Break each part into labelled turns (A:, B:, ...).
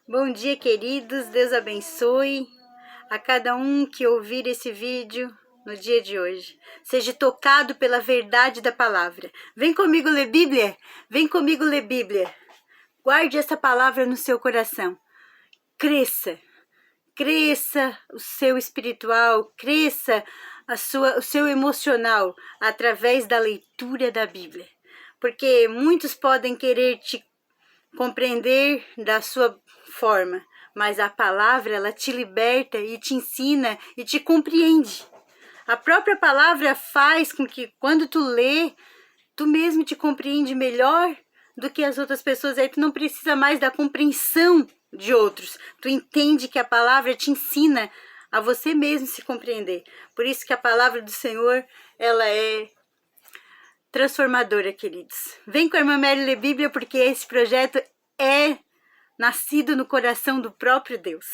A: Bom dia, queridos. Deus abençoe a cada um que ouvir esse vídeo no dia de hoje. Seja tocado pela verdade da palavra. Vem comigo ler Bíblia? Vem comigo ler Bíblia. Guarde essa palavra no seu coração. Cresça. Cresça o seu espiritual, cresça o seu emocional através da leitura da Bíblia. Porque muitos podem querer te compreender da sua forma, mas a palavra, ela te liberta e te ensina e te compreende. A própria palavra faz com que quando tu lê, tu mesmo te compreende melhor do que as outras pessoas. Aí tu não precisa mais da compreensão de outros. Tu entende que a palavra te ensina a você mesmo se compreender. Por isso que a palavra do Senhor, ela é transformadora, queridos. Vem com a irmã Mary ler Bíblia, porque esse projeto é nascido no coração do próprio Deus.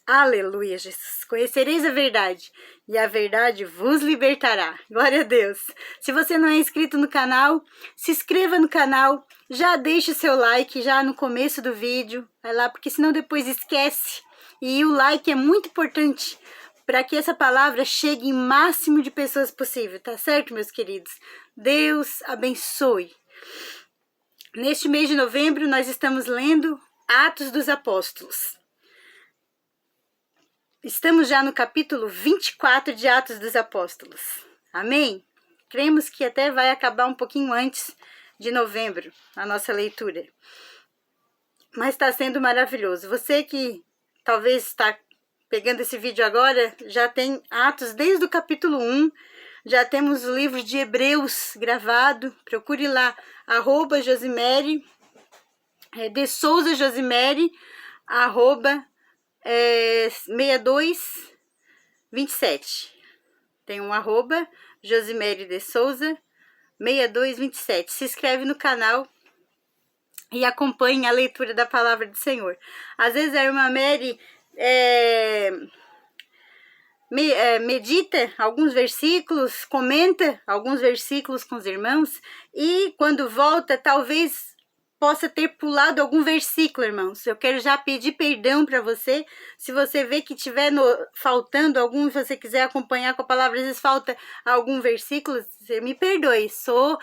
A: Aleluia, Jesus. Conhecereis a verdade, e a verdade vos libertará. Glória a Deus. Se você não é inscrito no canal, se inscreva no canal, já deixe o seu like já no começo do vídeo, vai lá, porque senão depois esquece. E o like é muito importante para que essa palavra chegue em máximo de pessoas possível, tá certo, meus queridos? Deus abençoe. Neste mês de novembro, nós estamos lendo Atos dos Apóstolos. Estamos já no capítulo 24 de Atos dos Apóstolos. Amém? Cremos que até vai acabar um pouquinho antes de novembro, a nossa leitura. Mas está sendo maravilhoso. Você que talvez está pegando esse vídeo agora, já tem Atos desde o capítulo 1, já temos o livro de Hebreus gravado, procure lá, @Josimere, de Souza Josimere, @6227. Tem um @Josimere de Souza 6227. Se inscreve no canal e acompanhe a leitura da palavra do Senhor. Às vezes a irmã Mary medita alguns versículos, comenta alguns versículos com os irmãos, e quando volta, talvez possa ter pulado algum versículo, irmãos. Eu quero já pedir perdão para você, se você vê que estiver faltando algum, se você quiser acompanhar com a palavra, às vezes falta algum versículo, você me perdoe, sou,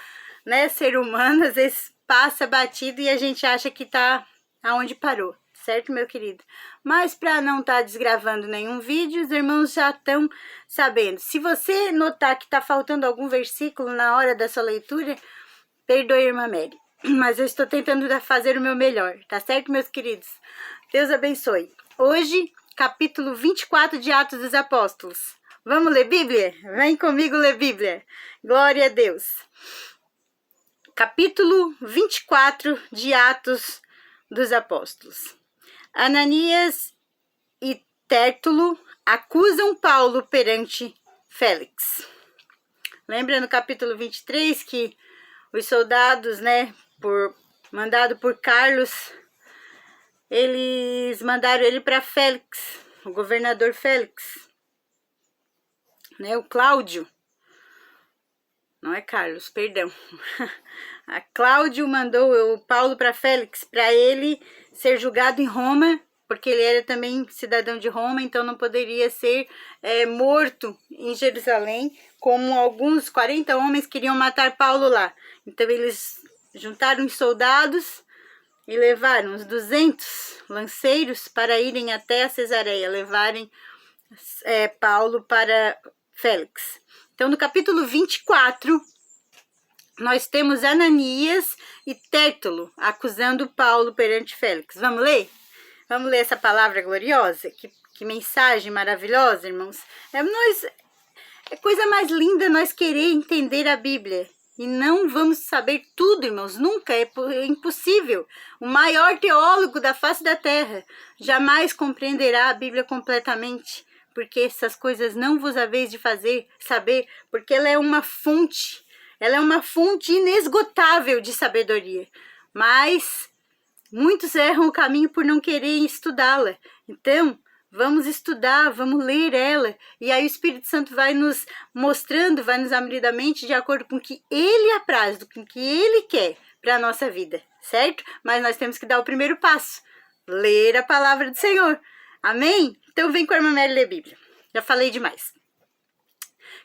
A: ser humano, às vezes passa batido e a gente acha que tá aonde parou. Certo, meu querido? Mas para não estar desgravando nenhum vídeo, os irmãos já estão sabendo. Se você notar que está faltando algum versículo na hora da sua leitura, perdoe, irmã Mary. Mas eu estou tentando fazer o meu melhor, tá certo, meus queridos? Deus abençoe. Hoje, capítulo 24 de Atos dos Apóstolos. Vamos ler Bíblia? Vem comigo ler Bíblia. Glória a Deus. Capítulo 24 de Atos dos Apóstolos. Ananias e Tértulo acusam Paulo perante Félix. Lembra no capítulo 23 que os soldados, mandado por Carlos, eles mandaram ele para Félix, o governador Félix, o Cláudio. Não é Carlos, perdão. A Cláudio mandou o Paulo para Félix, para ele ser julgado em Roma, porque ele era também cidadão de Roma, então não poderia ser morto em Jerusalém, como alguns 40 homens queriam matar Paulo lá. Então eles juntaram os soldados e levaram os 200 lanceiros para irem até a Cesareia, levarem Paulo para Félix. Então, no capítulo 24, nós temos Ananias e Tértulo acusando Paulo perante Félix. Vamos ler? Vamos ler essa palavra gloriosa? Que mensagem maravilhosa, irmãos. É coisa mais linda nós querer entender a Bíblia. E não vamos saber tudo, irmãos. Nunca, é impossível. O maior teólogo da face da terra jamais compreenderá a Bíblia completamente, porque essas coisas não vos haveis de saber, porque ela é uma fonte inesgotável de sabedoria. Mas muitos erram o caminho por não quererem estudá-la. Então, vamos estudar, vamos ler ela, e aí o Espírito Santo vai nos mostrando, vai nos abrindo a mente de acordo com o que Ele apraz, com o que Ele quer para a nossa vida, certo? Mas nós temos que dar o primeiro passo. ler a palavra do Senhor. Amém? Então vem com a irmã Mary ler a Bíblia. Já falei demais.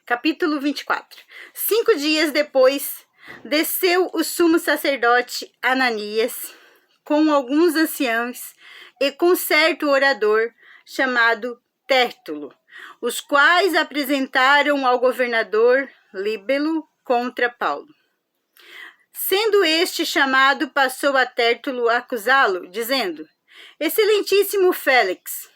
A: Capítulo 24. 5 dias depois, desceu o sumo sacerdote Ananias com alguns anciãos e com certo orador chamado Tértulo, os quais apresentaram ao governador Líbelo contra Paulo. Sendo este chamado, passou a Tértulo a acusá-lo, dizendo: Excelentíssimo Félix,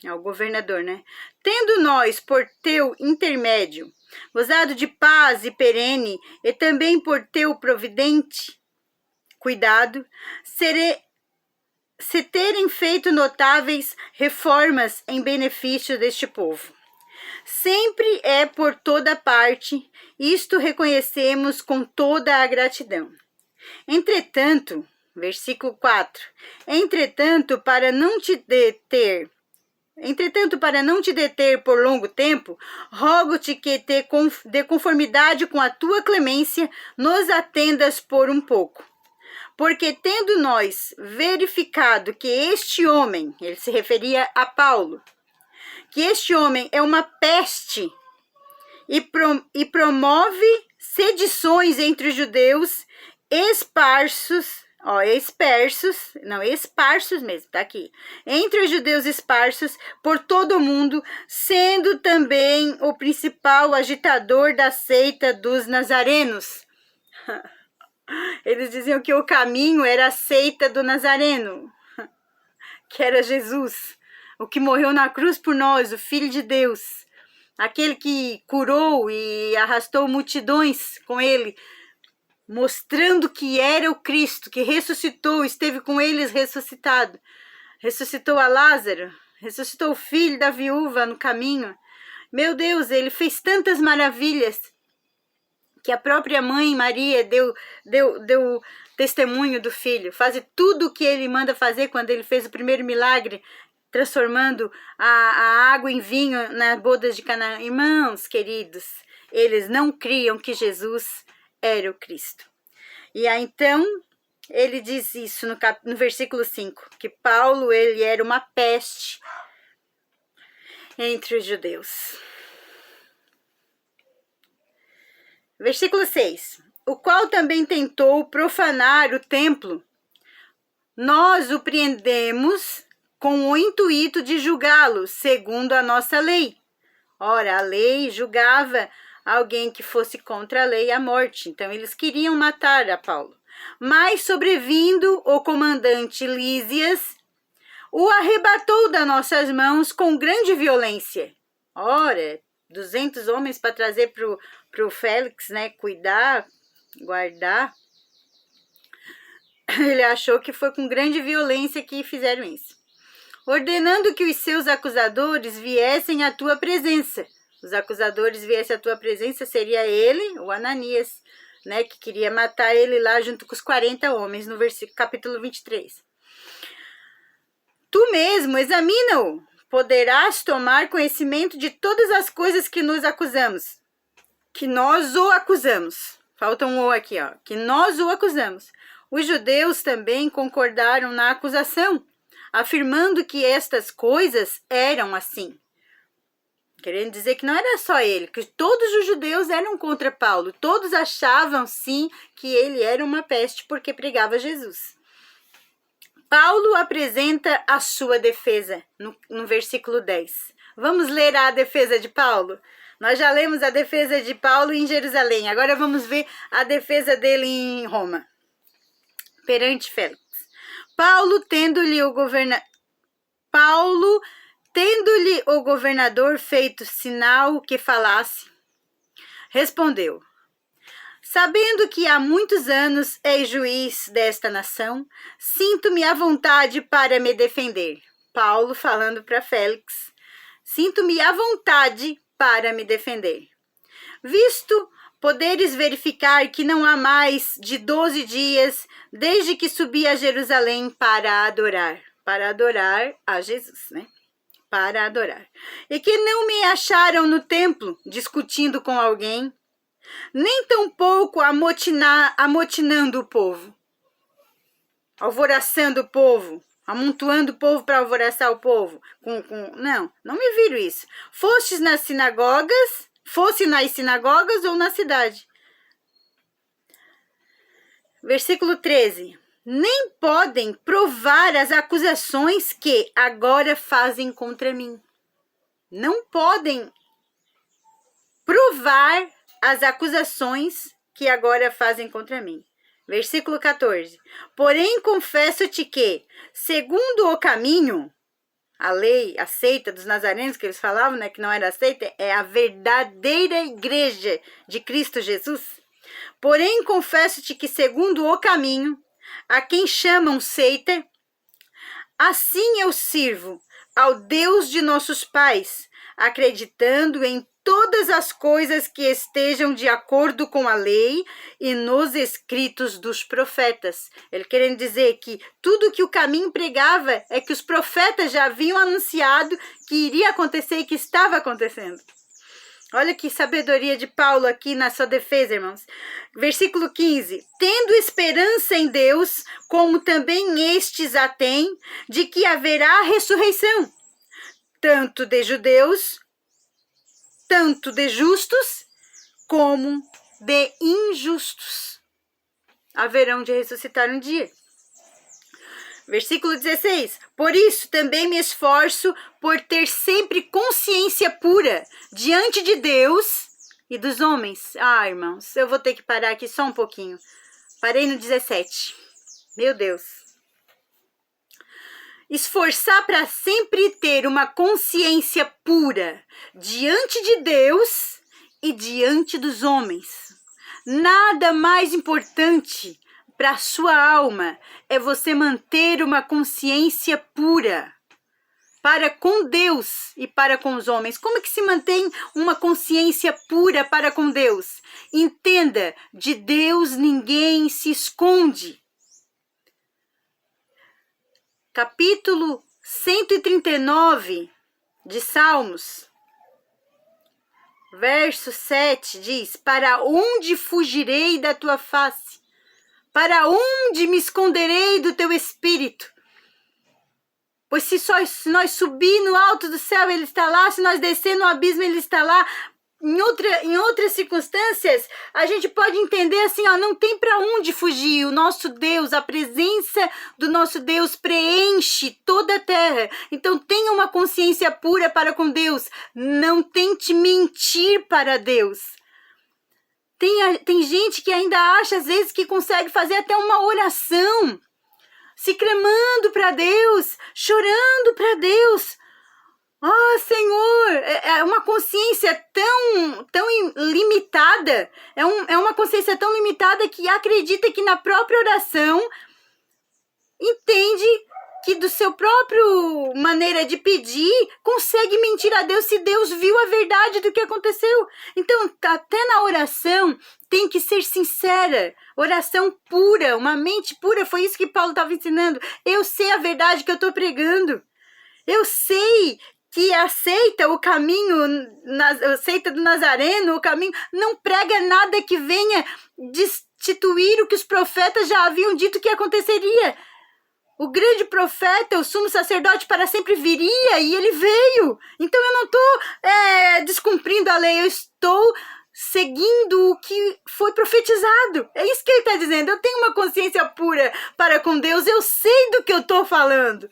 A: ao governador, né? Tendo nós, por teu intermédio, gozado de paz e perene, e também por teu providente cuidado, se terem feito notáveis reformas em benefício deste povo. Sempre é por toda parte, isto reconhecemos com toda a gratidão. Entretanto, versículo 4, Entretanto, para não te deter por longo tempo, rogo-te que, de conformidade com a tua clemência, nos atendas por um pouco. Porque tendo nós verificado que este homem, ele se referia a Paulo, que este homem é uma peste e promove sedições entre os judeus esparsos mesmo, tá aqui, entre os judeus esparsos por todo o mundo, sendo também o principal agitador da seita dos nazarenos. Eles diziam que o caminho era a seita do Nazareno, que era Jesus, o que morreu na cruz por nós, o Filho de Deus, aquele que curou e arrastou multidões com ele, mostrando que era o Cristo, que ressuscitou, esteve com eles ressuscitado. Ressuscitou a Lázaro, ressuscitou o filho da viúva no caminho. Meu Deus, ele fez tantas maravilhas que a própria mãe Maria deu testemunho do filho. Faz tudo o que ele manda fazer quando ele fez o primeiro milagre, transformando a água em vinho nas bodas de Canaã. Irmãos queridos, eles não criam que Jesus era o Cristo. E aí então ele diz isso no versículo 5, que Paulo ele era uma peste entre os judeus. Versículo 6, o qual também tentou profanar o templo. Nós o prendemos com o intuito de julgá-lo, segundo a nossa lei. Ora, a lei julgava alguém que fosse contra a lei a morte. Então, eles queriam matar a Paulo. Mas, sobrevindo o comandante Lísias, o arrebatou das nossas mãos com grande violência. Ora, 200 homens para trazer para o Félix, né, cuidar, guardar. Ele achou que foi com grande violência que fizeram isso. Ordenando que os seus acusadores viessem à tua presença. Os acusadores viessem à tua presença seria ele, o Ananias, né, que queria matar ele lá junto com os 40 homens, no capítulo 23. Tu mesmo examina-o, poderás tomar conhecimento de todas as coisas que nos acusamos. Que nós o acusamos. Falta um o aqui, ó. Que nós o acusamos. Os judeus também concordaram na acusação, afirmando que estas coisas eram assim. Querendo dizer que não era só ele, que todos os judeus eram contra Paulo. Todos achavam, sim, que ele era uma peste porque pregava Jesus. Paulo apresenta a sua defesa no versículo 10. Vamos ler a defesa de Paulo? Nós já lemos a defesa de Paulo em Jerusalém. Agora vamos ver a defesa dele em Roma, perante Félix. Paulo, tendo-lhe o governador feito sinal que falasse, respondeu: sabendo que há muitos anos és juiz desta nação, sinto-me à vontade para me defender. Paulo falando para Félix: sinto-me à vontade para me defender. Visto poderes verificar que não há mais de 12 dias desde que subi a Jerusalém para adorar a Jesus, né? Para adorar. E que não me acharam no templo discutindo com alguém, nem tampouco amotinando o povo, alvoraçando o povo, amontoando o povo para alvoroçar o povo. Não me viram isso. Fosse nas sinagogas ou na cidade. Versículo 13. Nem podem provar as acusações que agora fazem contra mim. Não podem provar as acusações que agora fazem contra mim. Versículo 14. Porém, confesso-te que, segundo o caminho, a lei, a seita dos nazarenos, que eles falavam, né, que não era a seita, é a verdadeira igreja de Cristo Jesus. Porém, confesso-te que, segundo o caminho, a quem chamam seita, assim eu sirvo ao Deus de nossos pais, acreditando em todas as coisas que estejam de acordo com a lei e nos escritos dos profetas. Ele querendo dizer que tudo que o caminho pregava é que os profetas já haviam anunciado que iria acontecer e que estava acontecendo. Olha que sabedoria de Paulo aqui na sua defesa, irmãos. Versículo 15. Tendo esperança em Deus, como também estes a têm, de que haverá ressurreição, tanto de judeus, tanto de justos, como de injustos. Haverão de ressuscitar um dia. Versículo 16. Por isso também me esforço por ter sempre consciência pura diante de Deus e dos homens. Irmãos, eu vou ter que parar aqui só um pouquinho. Parei no 17. Meu Deus. Esforçar para sempre ter uma consciência pura diante de Deus e diante dos homens. Nada mais importante para a sua alma é você manter uma consciência pura para com Deus e para com os homens. Como é que se mantém uma consciência pura para com Deus? Entenda, de Deus ninguém se esconde. Capítulo 139 de Salmos, verso 7 diz: para onde fugirei da tua face? Para onde me esconderei do teu espírito? Pois se nós subir no alto do céu, ele está lá. Se nós descer no abismo, ele está lá. Em outras circunstâncias, a gente pode entender assim, não tem para onde fugir. O nosso Deus, a presença do nosso Deus preenche toda a terra. Então tenha uma consciência pura para com Deus. Não tente mentir para Deus. Tem gente que ainda acha, às vezes, que consegue fazer até uma oração, se cremando para Deus, chorando para Deus. Senhor, é uma consciência tão limitada, é uma consciência tão limitada que acredita que na própria oração entende que do seu próprio maneira de pedir, consegue mentir a Deus se Deus viu a verdade do que aconteceu. Então, até na oração, tem que ser sincera. Oração pura, uma mente pura. Foi isso que Paulo estava ensinando. Eu sei a verdade que eu estou pregando. Eu sei que aceita o caminho, aceita do Nazareno, o caminho, não prega nada que venha destituir o que os profetas já haviam dito que aconteceria. O grande profeta, o sumo sacerdote para sempre viria e ele veio. Então eu não estou descumprindo a lei, eu estou seguindo o que foi profetizado. É isso que ele está dizendo. Eu tenho uma consciência pura para com Deus, eu sei do que eu estou falando.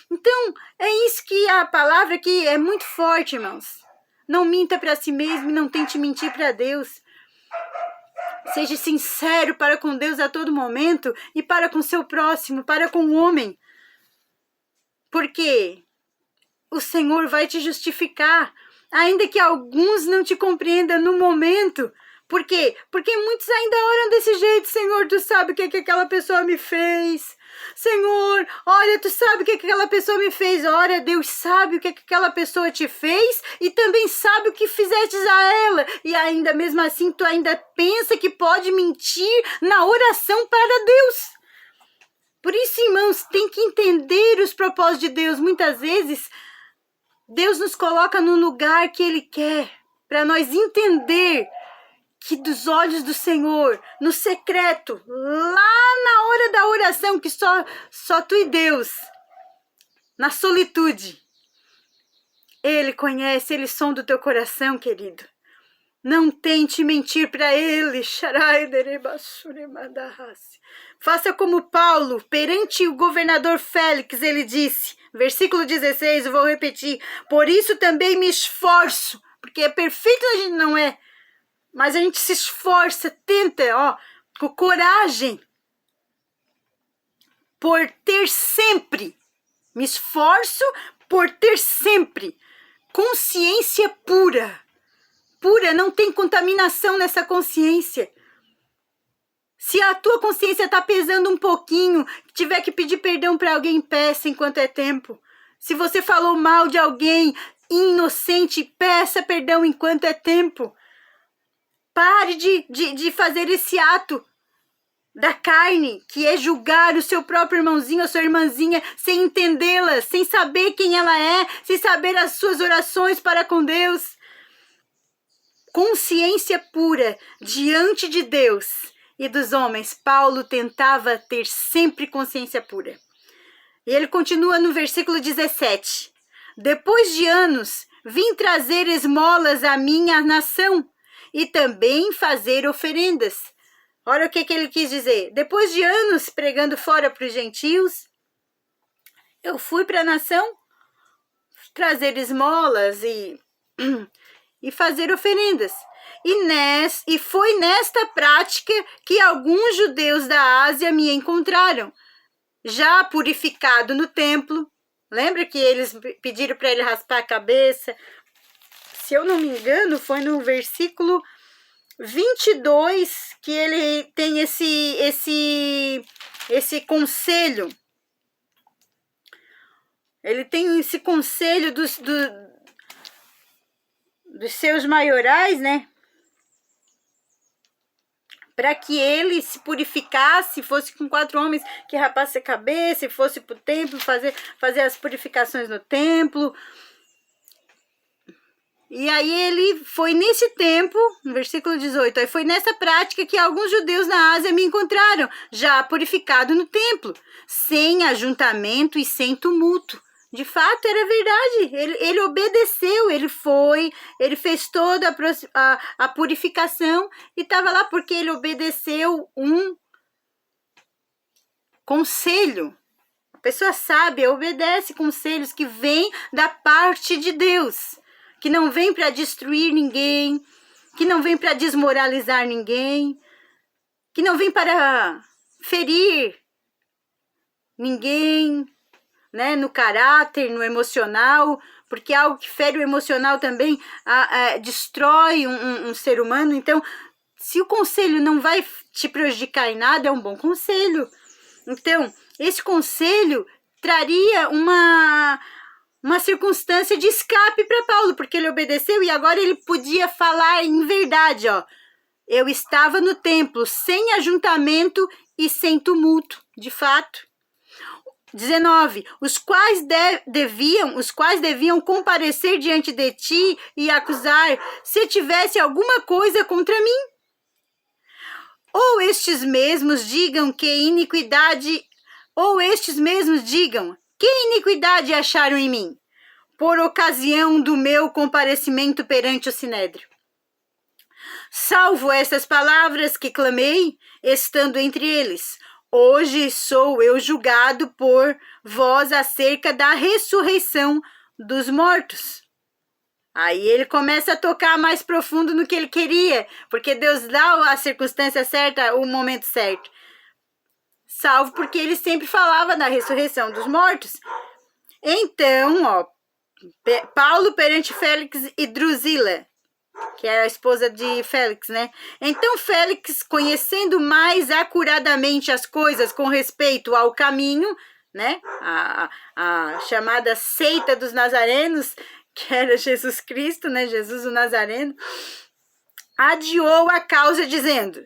A: Então é isso que a palavra aqui é muito forte, irmãos. Não minta para si mesmo e não tente mentir para Deus. Seja sincero para com Deus a todo momento e para com seu próximo, para com o homem. Porque o Senhor vai te justificar, ainda que alguns não te compreendam no momento. Por quê? Porque muitos ainda oram desse jeito. Senhor, tu sabe o que aquela pessoa me fez. Senhor, olha, tu sabe o que aquela pessoa me fez. Ora, Deus sabe o que aquela pessoa te fez e também sabe o que fizestes a ela. E ainda mesmo assim, tu ainda pensa que pode mentir na oração para Deus. Por isso, irmãos, tem que entender os propósitos de Deus. Muitas vezes, Deus nos coloca no lugar que Ele quer, para nós entender que dos olhos do Senhor, no secreto, lá na hora da oração, que só tu e Deus na solitude. Ele conhece, ele sonda o teu coração, querido. Não tente mentir para ele. Faça como Paulo, perante o governador Félix, ele disse, versículo 16, eu vou repetir, por isso também me esforço, porque é perfeito a gente não é, mas a gente se esforça, tenta, com coragem, por ter sempre, me esforço por ter sempre consciência pura, não tem contaminação nessa consciência. Se a tua consciência está pesando um pouquinho, tiver que pedir perdão para alguém, peça enquanto é tempo. Se você falou mal de alguém inocente, peça perdão enquanto é tempo. Pare de fazer esse ato da carne, que é julgar o seu próprio irmãozinho, a sua irmãzinha, sem entendê-la, sem saber quem ela é, sem saber as suas orações para com Deus. Consciência pura diante de Deus e dos homens, Paulo tentava ter sempre consciência pura. E ele continua no versículo 17. Depois de anos, vim trazer esmolas à minha nação e também fazer oferendas. Olha o que ele quis dizer. Depois de anos pregando fora para os gentios, eu fui para a nação trazer esmolas e fazer oferendas. E foi nesta prática que alguns judeus da Ásia me encontraram, já purificado no templo. Lembra que eles pediram para ele raspar a cabeça? Se eu não me engano, foi no versículo 22 que ele tem esse conselho. Ele tem esse conselho dos seus maiorais, né? Para que ele se purificasse, fosse com 4 homens que rapasse a cabeça, e fosse para o templo fazer as purificações no templo. E aí ele foi nesse tempo, no versículo 18, aí foi nessa prática que alguns judeus na Ásia me encontraram, já purificado no templo, sem ajuntamento e sem tumulto. De fato, era verdade, ele obedeceu, ele fez toda a purificação e estava lá porque ele obedeceu um conselho. A pessoa sábia obedece conselhos que vêm da parte de Deus, que não vem para destruir ninguém, que não vem para desmoralizar ninguém, que não vem para ferir ninguém, né, no caráter, no emocional, porque algo que fere o emocional também destrói um ser humano. Então, se o conselho não vai te prejudicar em nada, é um bom conselho. Então, esse conselho traria uma circunstância de escape para Paulo, porque ele obedeceu e agora ele podia falar em verdade, eu estava no templo sem ajuntamento e sem tumulto, de fato. 19. Os quais deviam comparecer diante de ti e acusar, se tivesse alguma coisa contra mim. Ou estes mesmos digam que iniquidade acharam em mim, por ocasião do meu comparecimento perante o Sinédrio. Salvo essas palavras que clamei, estando entre eles, hoje sou eu julgado por vós acerca da ressurreição dos mortos. Aí ele começa a tocar mais profundo no que ele queria, porque Deus dá a circunstância certa, o momento certo. Salvo porque ele sempre falava da ressurreição dos mortos. Então, Paulo perante Félix e Drusila, que era a esposa de Félix, né? Então Félix, conhecendo mais acuradamente as coisas com respeito ao caminho, né? A chamada seita dos nazarenos, que era Jesus Cristo, né? Jesus o Nazareno, adiou a causa dizendo: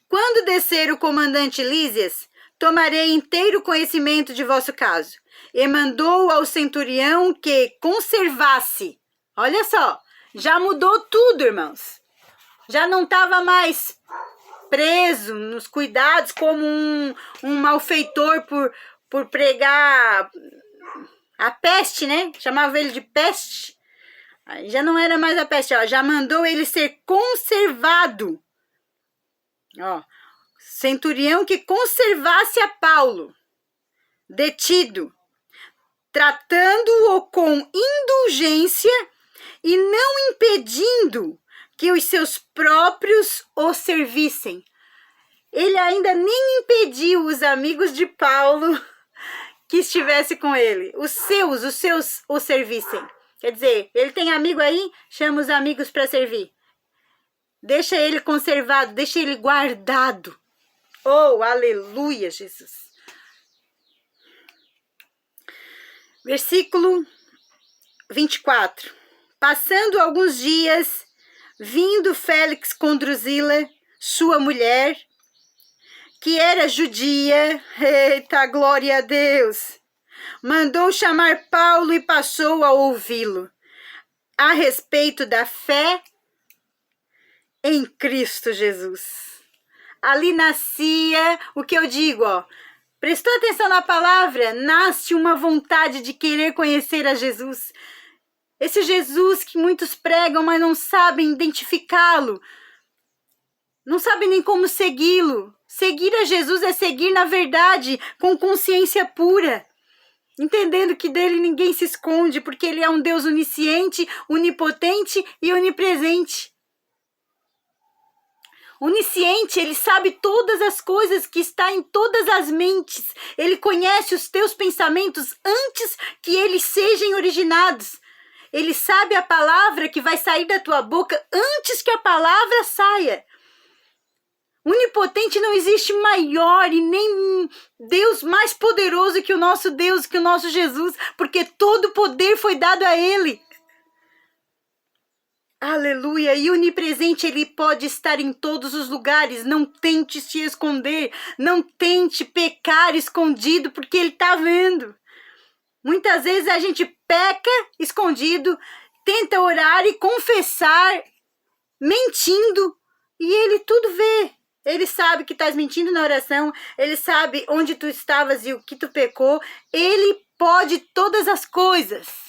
A: quando descer o comandante Lísias, tomarei inteiro conhecimento de vosso caso. E mandou ao centurião que conservasse. Olha só, já mudou tudo, irmãos. Já não estava mais preso nos cuidados como um malfeitor por pregar a peste, né? Chamava ele de peste. Aí já não era mais a peste, ó. Já mandou ele ser conservado. Ó, centurião que conservasse a Paulo, detido, tratando-o com indulgência e não impedindo que os seus próprios o servissem. Ele ainda nem impediu os amigos de Paulo que estivesse com ele, os seus o servissem. Quer dizer, ele tem amigo aí, chama os amigos para servir. Deixa ele conservado, deixa ele guardado. Oh, aleluia, Jesus. Versículo 24. Passando alguns dias, vindo Félix com Drusila, sua mulher, que era judia, eita, glória a Deus, mandou chamar Paulo e passou a ouvi-lo a respeito da fé em Cristo Jesus. Ali nascia o que eu digo, ó. Prestou atenção na palavra? Nasce uma vontade de querer conhecer a Jesus. Esse Jesus que muitos pregam, mas não sabem identificá-lo. Não sabem nem como segui-lo. Seguir a Jesus é seguir na verdade, com consciência pura. Entendendo que dele ninguém se esconde, porque ele é um Deus onisciente, onipotente e onipresente. Onisciente, ele sabe todas as coisas que está em todas as mentes. Ele conhece os teus pensamentos antes que eles sejam originados. Ele sabe a palavra que vai sair da tua boca antes que a palavra saia. Onipotente, não existe maior e nem Deus mais poderoso que o nosso Deus, que o nosso Jesus, porque todo o poder foi dado a ele. Aleluia, e onipresente, ele pode estar em todos os lugares. Não tente se esconder, não tente pecar escondido, porque ele está vendo. Muitas vezes a gente peca escondido, tenta orar e confessar, mentindo, e ele tudo vê. Ele sabe que estás mentindo na oração, ele sabe onde tu estavas e o que tu pecou. Ele pode todas as coisas.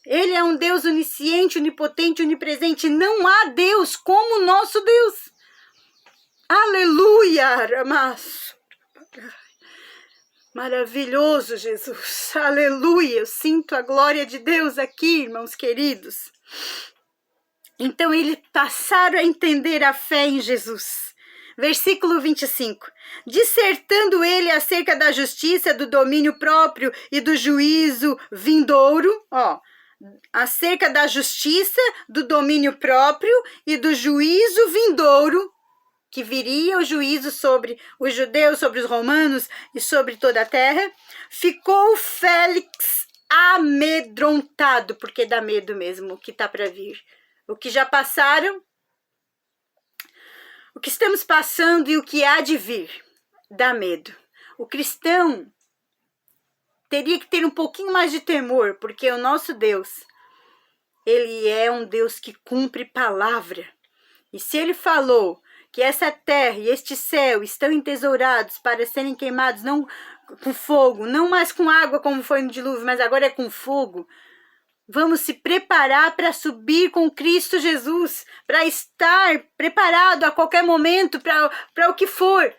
A: Ele é um Deus onisciente, onipotente, onipresente. Não há Deus como o nosso Deus. Aleluia, Ramaço. Maravilhoso, Jesus. Aleluia. Eu sinto a glória de Deus aqui, irmãos queridos. Então, eles passaram a entender a fé em Jesus. Versículo 25. Dissertando ele acerca da justiça, do domínio próprio e do juízo vindouro, ó, acerca da justiça, do domínio próprio e do juízo vindouro, que viria o juízo sobre os judeus, sobre os romanos e sobre toda a terra, ficou Félix amedrontado, porque dá medo mesmo o que está para vir. O que já passaram, o que estamos passando e o que há de vir, dá medo. O cristão teria que ter um pouquinho mais de temor, porque o nosso Deus, ele é um Deus que cumpre palavra. E se ele falou que essa terra e este céu estão entesourados para serem queimados, não com fogo, não mais com água como foi no dilúvio, mas agora é com fogo, vamos se preparar para subir com Cristo Jesus, para estar preparado a qualquer momento, para o que for,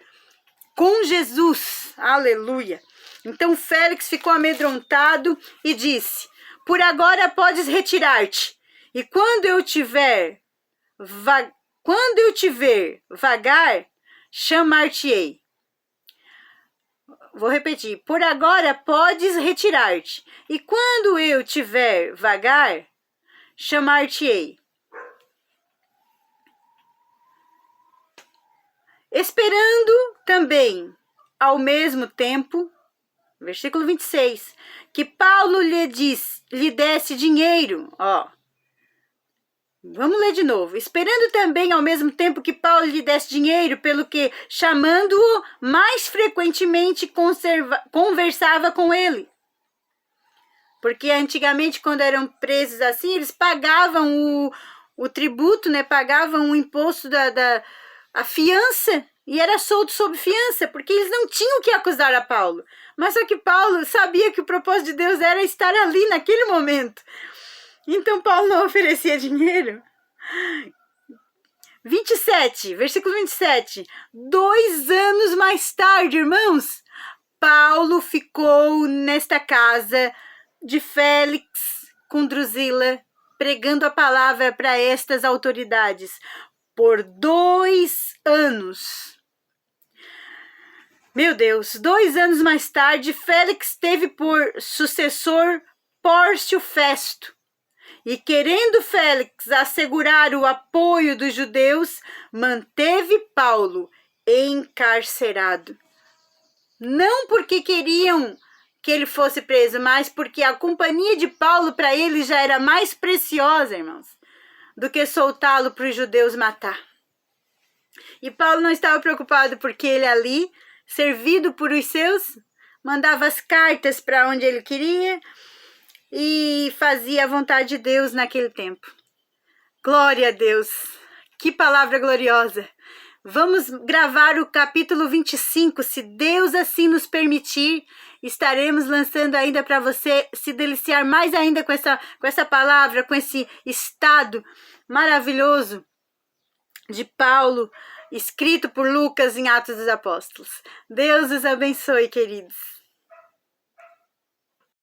A: com Jesus. Aleluia. Então Félix ficou amedrontado e disse: por agora podes retirar-te, e quando eu te ver vagar, chamar-te-ei. Vou repetir. Por agora podes retirar-te, e quando eu te ver vagar, chamar-te-ei. Esperando também, ao mesmo tempo, versículo 26, que Paulo lhe desse dinheiro, ó. Vamos ler de novo. Esperando também ao mesmo tempo que Paulo lhe desse dinheiro, pelo que, chamando-o, mais frequentemente conversava com ele. Porque antigamente, quando eram presos assim, eles pagavam o tributo, né? Pagavam o imposto a fiança, e era solto sob fiança, porque eles não tinham o que acusar a Paulo. Mas só que Paulo sabia que o propósito de Deus era estar ali naquele momento. Então Paulo não oferecia dinheiro. 27, versículo 27. 2 anos mais tarde, irmãos, Paulo ficou nesta casa de Félix com Drusila, pregando a palavra para estas autoridades por 2 anos. Meu Deus, 2 anos mais tarde, Félix teve por sucessor Pórcio Festo. E querendo Félix assegurar o apoio dos judeus, manteve Paulo encarcerado. Não porque queriam que ele fosse preso, mas porque a companhia de Paulo para eles já era mais preciosa, irmãos, do que soltá-lo para os judeus matar. E Paulo não estava preocupado porque ele ali, servido por os seus, mandava as cartas para onde ele queria e fazia a vontade de Deus naquele tempo. Glória a Deus! Que palavra gloriosa! Vamos gravar o capítulo 25, se Deus assim nos permitir. Estaremos lançando ainda para você se deliciar mais ainda com essa palavra, com esse estado maravilhoso de Paulo, escrito por Lucas em Atos dos Apóstolos. Deus os abençoe, queridos.